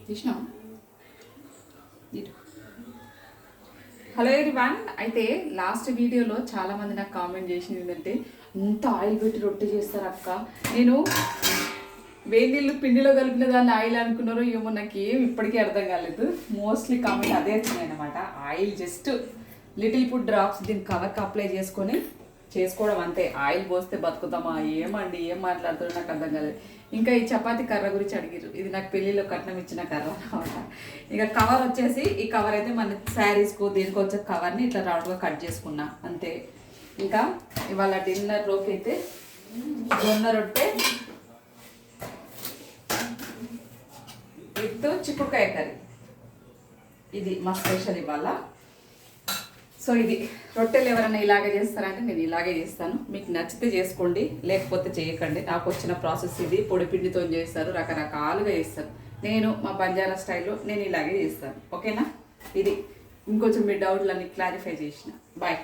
Krishna hello everyone. అయితే last వీడియోలో చాలామంది నాకు కామెంట్ చేసింది ఏంటంటే, ఇంత ఆయిల్ పెట్టి రొట్టె చేస్తారు అక్క, నేను వేడి నీళ్ళు పిండిలో కలిపిన దాన్ని ఆయిల్ అనుకున్నారో ఏమో, నాకు ఏం ఇప్పటికీ అర్థం కాలేదు. మోస్ట్లీ కామెంట్ అదే వచ్చినాయి అనమాట. Oil just little food drops దీన్ని కవర్కి అప్లై చేసుకొని చేసుకోవడం అంతే. ఆయిల్ పోస్తే బతుకుతామా ఏమండి, ఏం మాట్లాడుతారో నాకు అర్థం కాలేదు. ఇంకా ఈ చపాతీ కర్ర గురించి అడిగారు. ఇది నాకు పెళ్ళిలో కట్నం ఇచ్చిన కర్ర అనమాట. ఇక కవర్ వచ్చేసి, ఈ కవర్ అయితే మన శారీస్కు దీనికి వచ్చే కవర్ని ఇట్లా రౌండ్గా కట్ చేసుకున్నా అంతే. ఇంకా ఇవాళ డిన్నర్లోకి అయితే జొన్న రొట్టె విత్ చిక్కుడుకాయ కర్రీ, ఇది మా స్పెషల్ ఇవాళ. సో ఇది రొట్టెలు ఎవరైనా ఇలాగే చేస్తారంటే నేను ఇలాగే చేస్తాను. మీకు నచ్చితే చేసుకోండి, లేకపోతే చేయకండి. నాకు వచ్చిన ప్రాసెస్ ఇది. పొడి పిండితో చేస్తారు, రకరకాలుగా చేస్తారు. నేను మా బంజారా స్టైల్లో నేను ఇలాగే చేస్తాను. ఓకేనా? ఇది ఇంకొంచెం మీ డౌట్లన్నీ క్లారిఫై చేసిన. బాయ్.